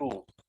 2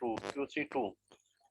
2 QC 2।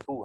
2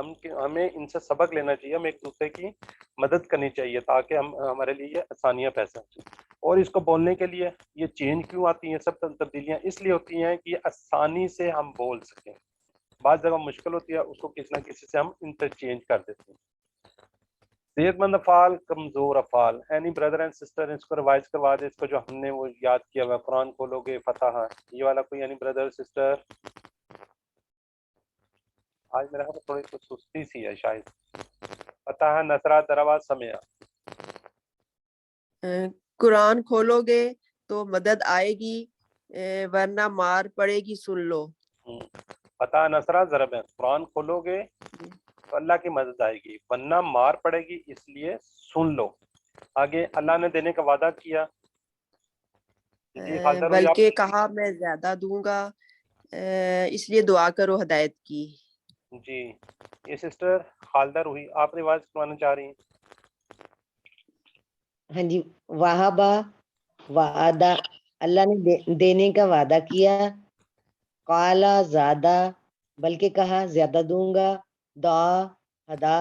ہمیں ان سے سبق لینا چاہیے, ہمیں ایک دوسرے کی مدد کرنی چاہیے تاکہ ہمارے لیے یہ آسانیاں پیدا ہوں. اور اس کو بولنے کے لیے یہ چینج کیوں آتی ہیں, سب تبدیلیاں اس لیے ہوتی ہیں کہ آسانی سے ہم بول سکیں. بعض جگہ مشکل ہوتی ہے, اس کو کسی نہ کسی سے ہم انٹرچینج کر دیتے ہیں. صحت مند افعال, کمزور افعال. اینی بردر اینڈ سسٹر اس کو ریوائز کروا دے, اس کو جو ہم نے وہ یاد کیا ہوا, قرآن کھولو گے فتح, یہ والا کوئی اینی بردر سسٹر؟ آج میرا خیال تھوڑی کچھ سستی سی ہے شاید. فتح, نصرہ, دروا, سمع. قرآن کھولو گے تو مدد آئے گی, ورنہ مار پڑے گی, سن لو. فتح, نصرہ, ضرب ہے. قرآن کھولو گے تو اللہ کی مدد آئے گی, ورنہ مار پڑے گی, اس لیے سن لو. آگے اللہ نے دینے کا وعدہ کیا, جی حاضر ہوئی آپ. بلکہ کہا میں زیادہ دوں گا, اس لیے دعا کرو ہدایت کی. جی یہ سسٹر خالدہ روحی, آپ رواج کروانا چاہ رہی ہیں. ہاں جی, وہابا وعدہ, اللہ نے دینے کا وعدہ کیا. قالا, زیادہ, بلکہ کہا زیادہ دوں گا. دعا, ہدا,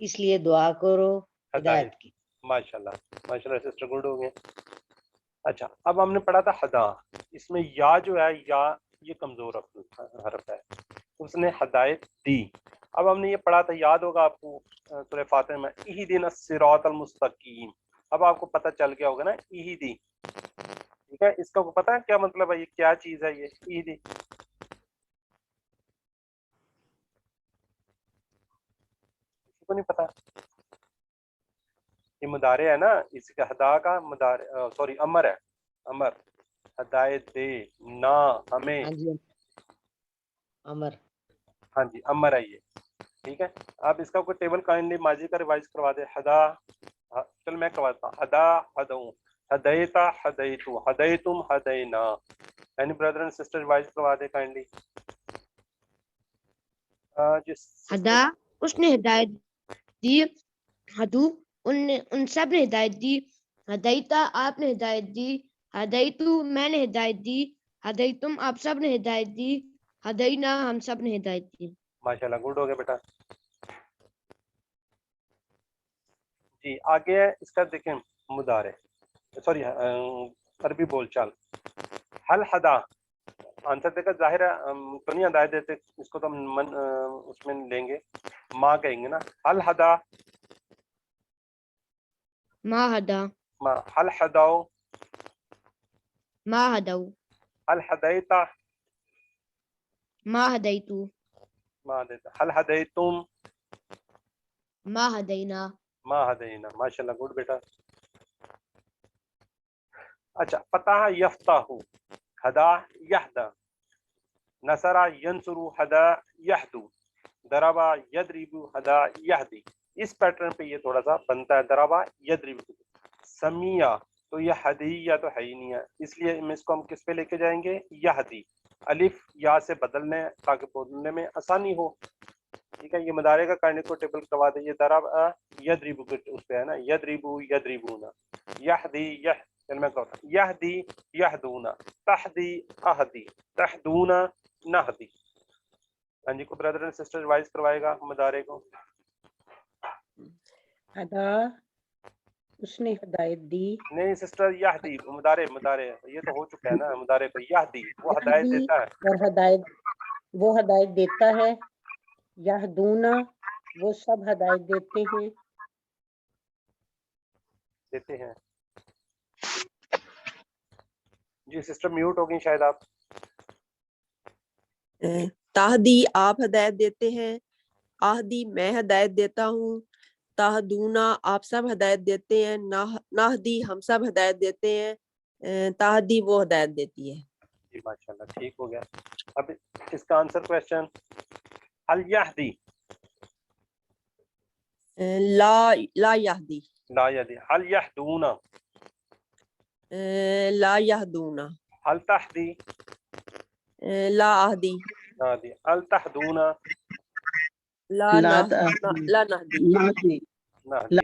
اس لیے دعا کرو ہدایت کی. ماشاءاللہ ماشاءاللہ سسٹر, گڈ ہو گئے. اچھا, اب ہم نے پڑھا تھا ہدا, اس میں یا جو ہے یا یہ کمزور حرف ہے, اس نے ہدایت دی. اب ہم نے یہ پڑھا تھا, یاد ہوگا آپ کو سورہ فاتحہ میں, اہدنا الصراط المستقیم. اب آپ کو پتہ چل گیا ہوگا نا اہدی, ٹھیک ہے, اس کا کو پتہ ہے کیا مطلب ہے, یہ کیا چیز ہے یہ اہدی؟ کسی کو نہیں پتا؟ یہ مضارع ہے نا, اس کا ہدا کا مضارع, سوری امر ہے, امر. ہدایت دے نہ ہمیں. ہاں جی, امر. ہاں جی, امر ہے یہ, ٹھیک ہے. آپ اس کا کوئی ٹیبل کائنڈلی ماضی کا ریوائز کروا دے. ہدا, چل میں کرواتا ہوں. ہدا, ہدوں, ہدیتا, ہدیتو, ہدیتم, ہدینا. Any brother and sister revise کروا دے کائنڈلی. ہدا, اس نے ہدایت دی. ہدو, ان سب نے ہدایت دی. ہدیتا, آپ نے ہدایت دی. ہدیتو, میں نے ہدایت دی. ہدیتم, آپ سب نے ہدایت دی. ہدینا, ہم سب نے ہدایت دی. ماشاءاللہ, گڈ ہو گیا بیٹا. جی آگے ہے اس کا دیکھیں مضارع, سوری عربی بول چال. حل ہدا, آنسر دیکھا ظاہر ہے تو نہیں ہدایت دیتے, اس کو تو ہم اس میں لیں گے, ماں کہیں گے نا. حل ہدا, ما ہدا, ماں. حل ہداؤ, ما ہدو, حل ہدیتا, ما ہدیتو, ما ہدیتا. حل ہدیتم, ما ہدینا. ما ہدینا. ماشاءاللہ, گڈ بیٹا. اچھا, فتح یفتح, ہدا یہدا, نصرہ ینصرو, ہدا یہدو, ضربہ یضربو, ہدا یہدی. اس پیٹرن پہ یہ تھوڑا سا بنتا ہے, ضربہ یضربو. سمیہ, تو یہ ہدیہ تو ہے ہی نہیں ہے, اس لیے اس کو ہم کس پہ لے کے جائیں گے, یہدی. الف یا سے بدلنے تاکہ بولنے میں آسانی ہو, ٹھیک ہے. یہ مضارع کا کائنڈ کو ٹیبل کروا دیں. یہ ضرب یضربو اس پہ ہے نا, یضربو یضربون, یہدی میں کہتا ہوں یہدی یہدون, تہدی اہدی, تہدون نہدی. ہاں جی, کو بردر اینڈ سسٹر ریوائز کروائے گا مضارع کو. ہدا, اس نے ہدایت دی. نہیں سسٹر, یہدی مضارع, یہ تو ہو چکا ہے نا مضارع پہ. یہدی وہ ہدایت یہدی, دیتا ہے, اور ہدایت, وہ ہدایت دیتا ہے. یہدونا, وہ سب ہدایت دیتے ہیں. دیتے ہیں. جی سسٹر میوٹ ہو گئی شاید آپ. تہدی, آپ ہدایت دیتے ہیں. آہدی, میں ہدایت دیتا ہوں. تہدونا, آپ سب ہدایت دیتے ہیں. نہدی, ہم سب ہدایت دیتے ہیں. تہدی, وہ ہدایت دیتی ہے. جی ماشاءاللہ, ٹھیک ہو گیا. اب اس کا آنسر کوشچن, حل یہدی, لا یہدی, لا یہدی. حل یہدون, لا یہدونا. حل تہدی, لا اہدی, نہدی. حل تہدون, لا لا نہدی. نہدی.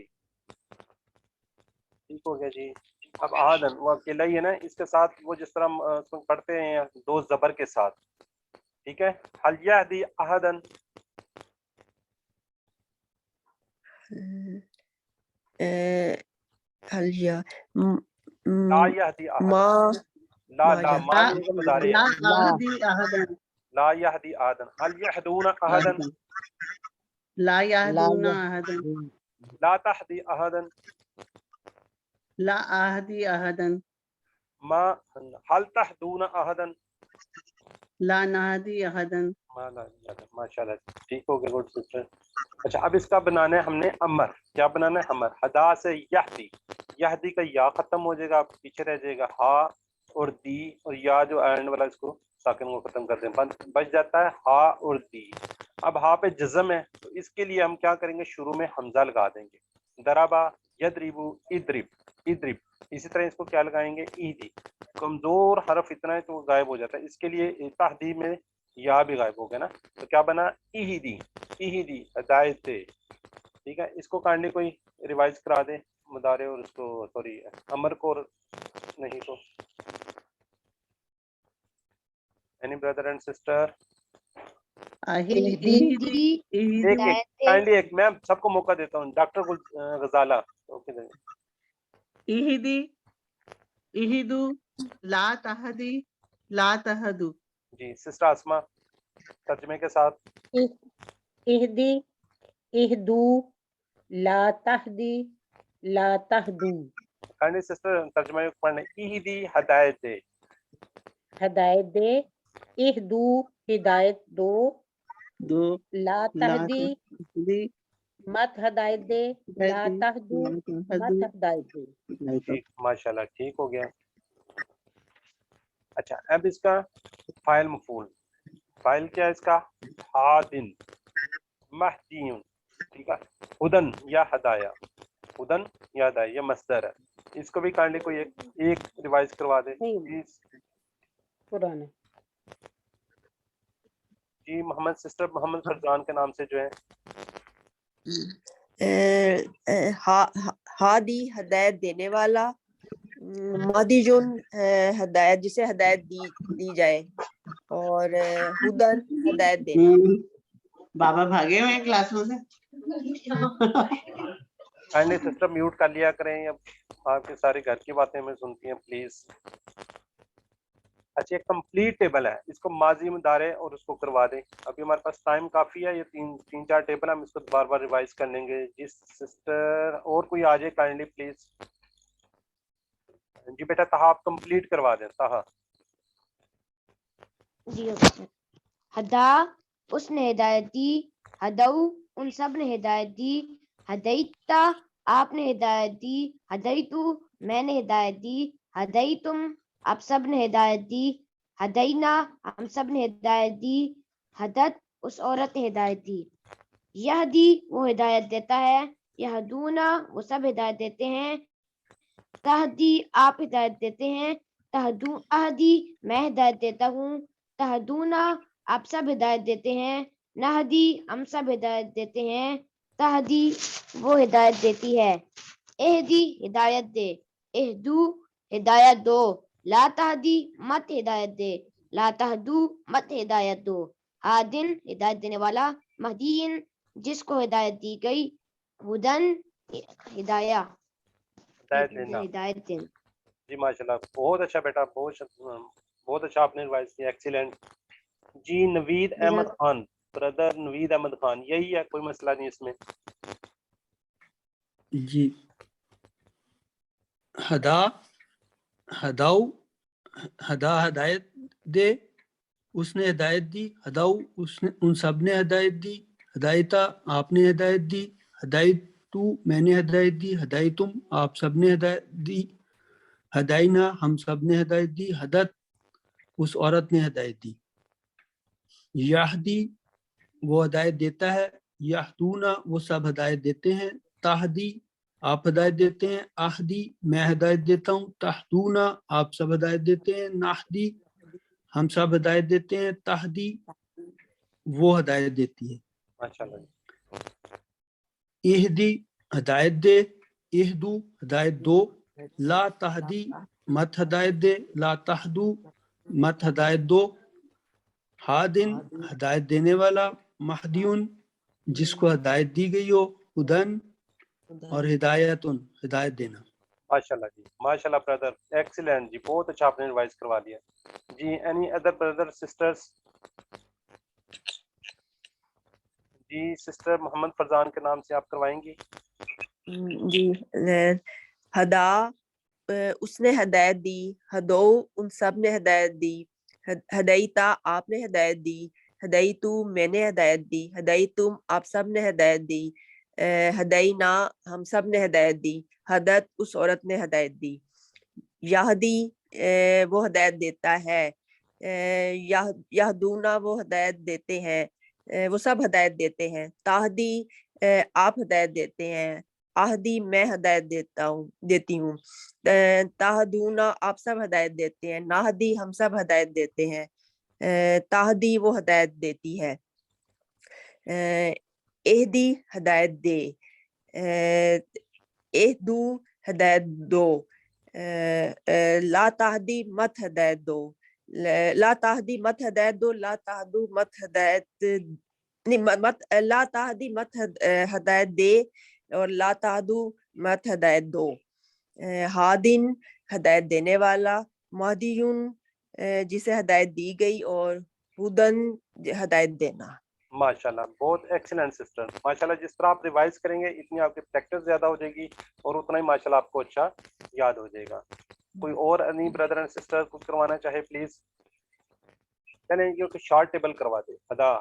ٹھیک ہو گیا جی. اب آہدن, وہ اکیلا ہی ہے نا, اس کے ساتھ وہ جس طرح ہم پڑھتے ہیں دو زبر کے ساتھ, ٹھیک ہے. حل یہدی احدن, هل يا لا يهدي أحد ما لا ما لا يهدي. ما نہیں ہے مضارع لا ہے أهدي أحدا لا يهدي أحدا هل يهدون أحدا لا لا يهدون أحدا لا تهدي أحدا لا أهدي أحدا ما هل تهدون أحدا لا نهدي أحدا ماشاء اللہ ٹھیک ہو گیا گڈ سسٹر اچھا اب اس کا بنانا ہے ہم نے امر کیا بنانا ہے امر ہدا سے یہدی یہدی کا یا ختم ہو جائے گا پیچھے رہ جائے گا ہا اور دی اور یا جو اینڈ والا اس کو ساکن کو ختم کر دیں بچ جاتا ہے ہا اور دی اب ہا پہ جزم ہے تو اس کے لیے ہم کیا کریں گے شروع میں حمزہ لگا دیں گے دربا یدربو ادرب ادرب اسی طرح اس کو کیا لگائیں گے ایدی کمزور حرف اتنا ہے تو وہ غائب ہو جاتا ہے اس کے لیے تہدی میں یا بھی غائب ہو گیا نا تو کیا بنا ایہدی ایہدی ہدایت دے ٹھیک ہے اس کو کانڈے کوئی ریوائز کرا دے مدارے اور اس کو سوری امر کو اور نہیں تو اینی بردر اینڈ سسٹر أهدي اهدي ایک ہدایت دے کائنڈلی ایک میں سب کو موقع دیتا ہوں ڈاکٹر غزالہ اهدي اهدوا لا تهدي لا تهدوا جی سسٹر آسما ترجمے کے ساتھ اهدي اهدوا لا تهدي لا تهدوا کائنڈلی سسٹر ترجمے پڑھنے ایہدی ہدایت دے ہدایت دے اهدوا ہدایت دو لا تهدي مت ہدایت دے لا تهدوا مت ہدایت دے ٹھیک ماشاءاللہ ٹھیک ہو گیا اچھا اب اس کا فاعل مفعول فاعل کیا ہے اس کا ہادن مہدیون ٹھیک ہے ہدن یا ہدایا ہدن یا ہدایا یہ مصدر ہے اس کو بھی کانڈلی کوئی ایک ریوائز کروا دے پلیز قرآن جی محمد سسٹر محمد فرزان کے نام سے جو ہے ہادی ہدایت دینے والا مادی جن ہدایت جسے ہدایت دی جائے اور ہدن ہدایت دینا بابا بھاگے ہوئے ہیں کلاسوں سے کائنڈلی سسٹر میوٹ کر لیا کریں اب آپ کی ساری گھر کی باتیں ہمیں سنتی ہیں پلیز اچھا ایک کمپلیٹ ٹیبل ہے اس کو ماضی مضارع اور اس کو کروا دیں ابھی ہمارے پاس ٹائم کافی ہے یہ تین چار ٹیبل ہم اس کو بار بار ریوائز کر لیں گے جس سسٹر اور کوئی آ جائے کائنڈلی پلیز جی بیٹا تہا آپ کمپلیٹ کروا دیں تہا جی اوکے ہدا اس نے ہدایت دی ہدو ان سب نے ہدایت دی ہدیتا آپ نے ہدایت دی ہدیتو میں نے ہدایت دی ہدیتم آپ سب نے ہدایت دی ہدینا ہم سب نے ہدایت دی ہدت اس عورت نے ہدایت دی یہدی وہ ہدایت دیتا ہے یہدونا وہ سب ہدایت دیتے ہیں تہدی آپ ہدایت دیتے ہیں تہدو اہدی میں ہدایت دیتا ہوں تہدونا آپ سب ہدایت دیتے ہیں نہدی ہم سب ہدایت دیتے ہیں تہدی وہ ہدایت دیتی ہے اہدی ہدایت دے اہدو ہدایت دو لا تہدی مت ہدایت دے لا تہدو مت ہدایت دو ہادن ہدایت دینے والا مہدین جس کو ہدایت دی گئی ہدن ہدایہ ہدایت دین جی ماشاءاللہ بہت اچھا بیٹا بہت اچھا آپ نے ریوائز کیا ایکسیلنٹ جی نوید احمد خان بردر نوید احمد خان یہی ہے کوئی مسئلہ نہیں اس میں جی ہداؤ ہدا ہدایت دے اس نے ہدایت دی ہداؤ اس نے ان سب نے ہدایت دی ہدایتا آپ نے ہدایت دی ہدایت تو میں نے ہدایت دی ہدایتم آپ سب نے ہدایت دی ہداینا ہم سب نے ہدایت دی ہدت اس عورت نے ہدایت دی یہدی وہ ہدایت دیتا ہے یہدونا وہ سب ہدایت دیتے ہیں تہدی آپ ہدایت دیتے ہیں اہدی میں ہدایت دیتا ہوں تہدونا آپ سب ہدایت دیتے ہیں نہدی ہم سب ہدایت دیتے ہیں تہدی وہ ہدایت دیتی ہے ماشاءاللہ اہدی ہدایت دے اہدو ہدایت دو لا تہدی مت ہدایت دے لا تہدو مت ہدایت دو ہادن ہدایت دینے والا مہدیون جس کو ہدایت دی گئی ہو ہدن اور ہدایتن ہدایت دینا. ماشاءاللہ جی, ماشاءاللہ بردر, ایکسیلنٹ جی, بہت اچھا آپ نے ریوائز کروا دیا جی. Any other brother sisters? جی سسٹر محمد فرزان کے نام سے آپ کروائیں گی. جی ہدا اس نے ہدایت دی, ہدو ان سب نے ہدایت دی, ہدایتا آپ نے ہدایت دی, ہدایتو میں نے ہدایت دی, ہدایتم آپ سب نے ہدایت دی, ہداینا ہم سب نے ہدایت دی, ہدت اس عورت نے ہدایت دی, یہدی وہ ہدایت دیتا ہے, یہدونا وہ ہدایت دیتے ہیں, وہ سب ہدایت دیتے ہیں, تاہدی آپ ہدایت دیتے ہیں, آہدی میں ہدایت دیتی ہوں, تاہدونا آپ سب ہدایت دیتے ہیں, ناہدی ہم سب ہدایت دیتے ہیں, تاہدی وہ ہدایت دیتی ہے, اہدی ہدایت دے, اہدو ہدایت دو, لا تہدی مت ہدایت دو, لا تہدی مت ہدایت دو, لا تہدو مت ہدایت مت, لا تہدی مت ہدایت دے, اور لا تہدو مت ہدایت دو, ہادن ہدایت دینے والا, مہدیون جسے ہدایت دی گئی, اور ہدن ہدایت دینا. ماشاءاللہ, بہت ایکسیلنٹ سسٹر, ماشاءاللہ. جس طرح آپ ریوائز کریں گے اتنی آپ کی پریکٹس زیادہ ہو جائے گی اور اتنا ہی ماشاءاللہ آپ کو اچھا یاد ہو جائے گا. کوئی اور انی بردر اینڈ سسٹر کچھ کروانا چاہے پلیز. چلیں یہ شارٹ ٹیبل کروا دے. ادا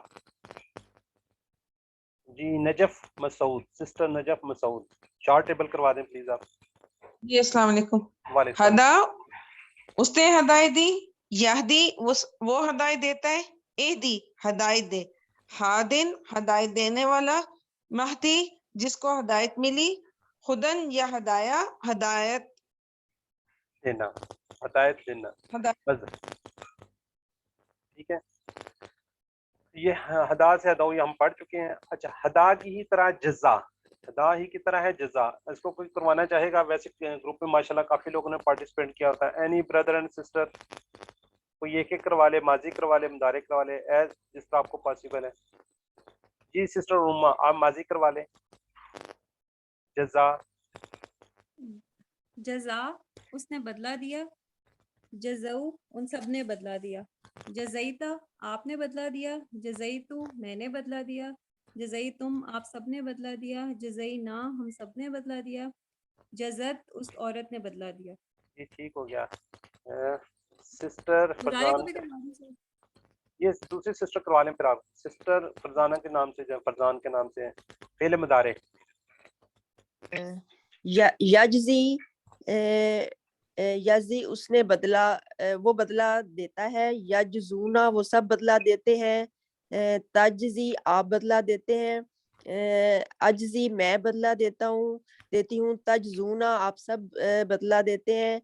جی, نجف مسعود, سسٹر نجف مسعود, شارٹ ٹیبل کروا دیں پلیز آپ. جی السلام علیکم. وعلیکم السلام. ہدا اس نے ہدایت دی, یہدی وہ ہدایت دیتا ہے, اہدی ہدایت دے, ہادن ہدایت دینے والا, مہدی جس کو ہدایت ملی, خدن یا ہدایہ ہدایت دینا, ہدایت دینا, بس ٹھیک ہے. یہ ہدا سے ہداؤ یہ ہم پڑھ چکے ہیں. اچھا, ہدا کی ہی طرح جزا, ہدا ہی کی طرح ہے جزا, اس کو کوئی کروانا چاہے گا؟ ویسے گروپ میں ماشاءاللہ کافی لوگوں نے پارٹیسپیٹ کیا ہوتا ہے. اینی بردر اینڈ سسٹر کوئی ایک ایک کروا لے, ماضی کروا لے, مضارع کروا لے, ایز جس طرح آپ کو پاسبل ہے. جی سسٹر روما آپ ماضی کروا لیں. جزا جزا اس نے بدلہ دیا, جزو ان سب نے بدلہ دیا, جزیتا آپ نے بدلہ دیا, جزیتو میں نے بدلہ دیا, جزیتم آپ سب نے بدلہ دیا, جزینا ہم سب نے بدلہ دیا, جزت اس عورت نے بدلہ دیا. جی ٹھیک ہو گیا. سسٹر مضارع کو فرزان, بھی کروا دیجیے. یہ دوسری سسٹر کروا لیں پھر آپ. سسٹر فرزانہ کے نام سے, فرزان کے نام سے فعل مضارع. یجزی یجزی اس نے بدلہ وہ بدلہ دیتا ہے, یجزونا وہ سب بدلہ دیتے ہیں, تجزی آپ بدلہ دیتے ہیں, اجزی میں بدلہ دیتی ہوں, تجزونا آپ سب بدلہ دیتے ہیں,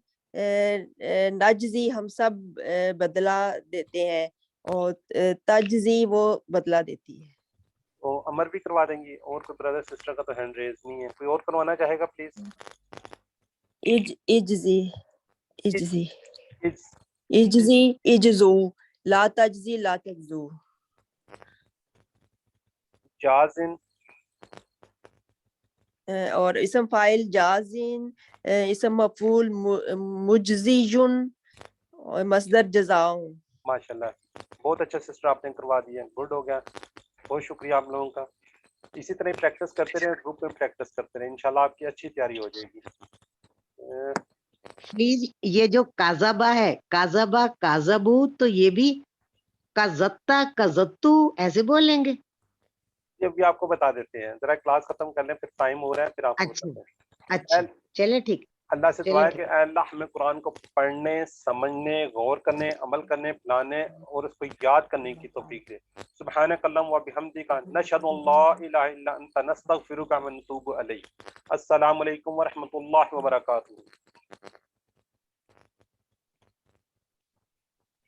نجزی ہم سب بدلہ دیتے ہیں, اور تجزی وہ بدلہ دیتی ہے. تو امر بھی کروا دیں گی. اور کوئی بردر سسٹر کا تو ہینڈ ریز نہیں ہے, کوئی اور کروانا چاہے گا پلیز. اجزی اجزی اجزی اجزو, لا تجزی لا تجزو. جازن اور اسم فاعل جازن, اسم مفعول مجزیون, اور مصدر جزاؤں. ماشاءاللہ, بہت اچھا سسٹر آپ نے کروا دیا, گڈ ہو گیا. بہت شکریہ آپ لوگوں کا. اسی طرح پریکٹس کرتے رہیں, گروپ میں پریکٹس کرتے رہیں, انشاءاللہ آپ کی اچھی تیاری ہو جائے گی. پلیز یہ جو کازابا ہے, کازابا کازابو, تو یہ بھی کازتا کازتو ایسے بولیں گے؟ یہ بھی آپ کو بتا دیتے ہیں, ذرا کلاس ختم کر لیں, پھر ٹائم ہو رہا ہے, پھر آپ کو اچھا بتاتے ہیں. اچھا, چلے ٹھیک. اللہ سے دعا چلے ہے کہ اے اللہ ہمیں قرآن کو پڑھنے, سمجھنے, غور کرنے, عمل کرنے, پلانے اور اس کو یاد کرنے کی توفیق دے. سبحانک اللہم و بحمدک, نشہد ان لا الہ الا انت, نستغفرک و نتوب الیک. السلام علیکم ورحمۃ اللہ وبرکاتہ.